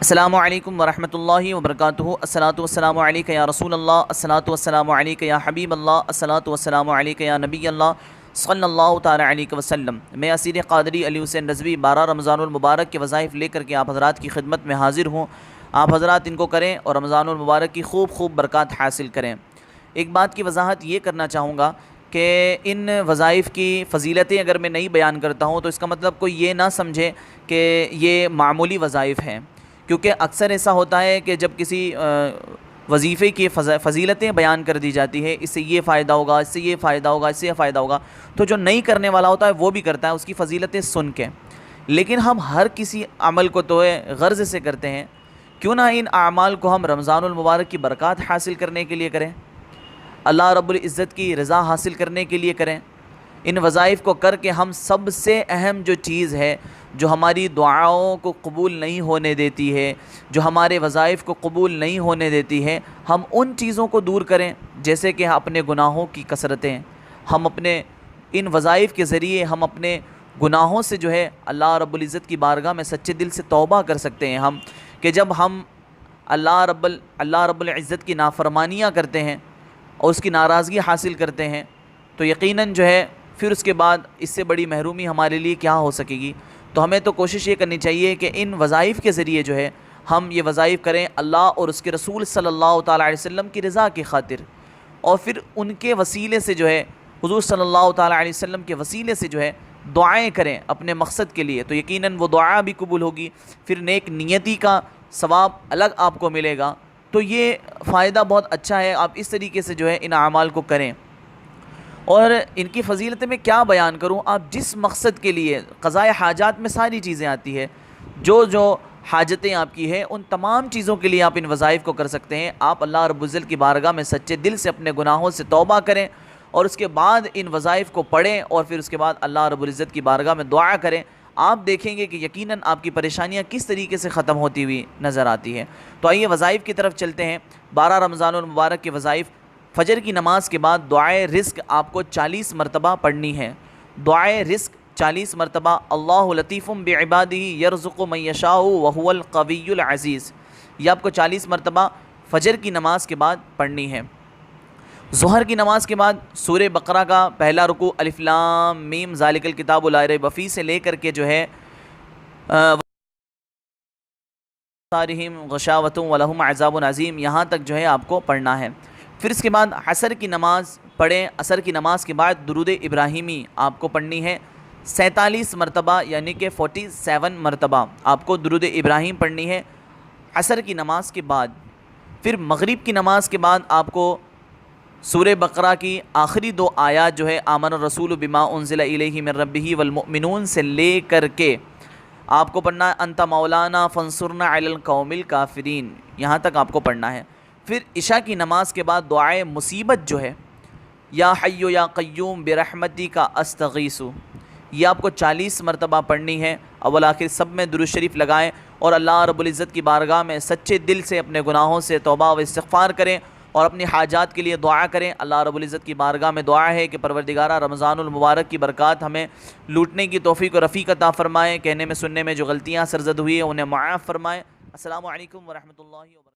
السلام علیکم ورحمۃ اللہ وبرکاتہ۔ الصلاۃ والسلام علیک یا رسول اللہ، الصلاۃ والسلام علیک یا حبیب اللہ، الصلاۃ والسلام علیک یا نبی اللہ صلی اللہ تعالی علیہ وسلم۔ میں اسیر قادری علی حسین رضوی 12 رمضان المبارک کے وظائف لے کر کے آپ حضرات کی خدمت میں حاضر ہوں۔ آپ حضرات ان کو کریں اور رمضان المبارک کی خوب برکات حاصل کریں۔ ایک بات کی وضاحت یہ کرنا چاہوں گا کہ ان وظائف کی فضیلتیں اگر میں نہیں بیان کرتا ہوں تو اس کا مطلب کوئی یہ نہ سمجھے کہ یہ معمولی وظائف ہیں، کیونکہ اکثر ایسا ہوتا ہے کہ جب کسی وظیفے کی فضیلتیں بیان کر دی جاتی ہے، اس سے یہ فائدہ ہوگا، اس سے یہ فائدہ ہوگا، اس سے یہ فائدہ ہوگا، تو جو نہیں کرنے والا ہوتا ہے وہ بھی کرتا ہے اس کی فضیلتیں سن کے۔ لیکن ہم ہر کسی عمل کو تو غرض سے کرتے ہیں، کیوں نہ ان اعمال کو ہم رمضان المبارک کی برکات حاصل کرنے کے لیے کریں، اللہ رب العزت کی رضا حاصل کرنے کے لیے کریں۔ ان وظائف کو کر کے ہم سب سے اہم جو چیز ہے جو ہماری دعاؤں کو قبول نہیں ہونے دیتی ہے، جو ہمارے وظائف کو قبول نہیں ہونے دیتی ہے، ہم ان چیزوں کو دور کریں، جیسے کہ اپنے گناہوں کی کثرتیں۔ ہم اپنے ان وظائف کے ذریعے ہم اپنے گناہوں سے جو ہے اللہ رب العزت کی بارگاہ میں سچے دل سے توبہ کر سکتے ہیں ہم، کہ جب ہم اللہ رب العزت کی نافرمانیاں کرتے ہیں اور اس کی ناراضگی حاصل کرتے ہیں تو یقیناً جو ہے پھر اس کے بعد اس سے بڑی محرومی ہمارے لیے کیا ہو سکے گی۔ تو ہمیں تو کوشش یہ کرنی چاہیے کہ ان وظائف کے ذریعے جو ہے ہم یہ وظائف کریں اللہ اور اس کے رسول صلی اللہ تعالیٰ علیہ وسلم کی رضا کی خاطر، اور پھر ان کے وسیلے سے جو ہے حضور صلی اللہ تعالیٰ علیہ وسلم کے وسیلے سے جو ہے دعائیں کریں اپنے مقصد کے لیے، تو یقیناً وہ دعا بھی قبول ہوگی، پھر نیک نیتی کا ثواب الگ آپ کو ملے گا۔ تو یہ فائدہ بہت اچھا ہے، آپ اس طریقے سے جو ہے ان اعمال کو کریں۔ اور ان کی فضیلتیں میں کیا بیان کروں، آپ جس مقصد کے لیے، قضاء حاجات میں ساری چیزیں آتی ہے، جو حاجتیں آپ کی ہیں ان تمام چیزوں کے لیے آپ ان وظائف کو کر سکتے ہیں۔ آپ اللہ رب العزت کی بارگاہ میں سچے دل سے اپنے گناہوں سے توبہ کریں اور اس کے بعد ان وظائف کو پڑھیں، اور پھر اس کے بعد اللہ رب العزت کی بارگاہ میں دعا کریں۔ آپ دیکھیں گے کہ یقیناً آپ کی پریشانیاں کس طریقے سے ختم ہوتی ہوئی نظر آتی ہیں۔ تو آئیے وظائف کی طرف چلتے ہیں۔ 12 رمضان المبارک کے وظائف: فجر کی نماز کے بعد دعائے رزق آپ کو 40 مرتبہ پڑھنی ہے۔ دعائے رزق 40 مرتبہ، اللہ لطیف بعبادہ یرزق من یشاء وہو القوی العزیز، یہ آپ کو 40 مرتبہ فجر کی نماز کے بعد پڑھنی ہے۔ ظہر کی نماز کے بعد سورہ بقرہ کا پہلا رکوع الف لام میم ذالک الکتاب لا ریب فیہ سے لے کر کے جو ہے صارہم غشاوۃ ولہم عذاب عظیم یہاں تک جو ہے آپ کو پڑھنا ہے۔ پھر اس کے بعد عصر کی نماز پڑھیں۔ عصر کی نماز کے بعد درود ابراہیمی آپ کو پڑھنی ہے 47 مرتبہ، یعنی کہ 47 مرتبہ آپ کو درود ابراہیم پڑھنی ہے عصر کی نماز کے بعد۔ پھر مغرب کی نماز کے بعد آپ کو سورہ بقرہ کی آخری 2 آیات جو ہے آمن الرسول بما انزل الیہ من ربہ والمؤمنون سے لے کر کے آپ کو پڑھنا ہے انت مولانا فانصرنا علی القوم الکافرین، یہاں تک آپ کو پڑھنا ہے۔ پھر عشاء کی نماز کے بعد دعائے مصیبت جو ہے یا حی یا قیوم برحمتک استغیث، یہ آپ کو 40 مرتبہ پڑھنی ہے۔ اول آخر سب میں درود شریف لگائیں اور اللہ رب العزت کی بارگاہ میں سچے دل سے اپنے گناہوں سے توبہ و استغفار کریں اور اپنی حاجات کے لیے دعا کریں۔ اللہ رب العزت کی بارگاہ میں دعا ہے کہ پروردگارہ رمضان المبارک کی برکات ہمیں لوٹنے کی توفیق و رفیق عطا فرمائے، کہنے میں سننے میں جو غلطیاں سرزد ہوئی ہیں انہیں معاف فرمائے۔ السلام علیکم ورحمۃ اللہ وبرکاتہ۔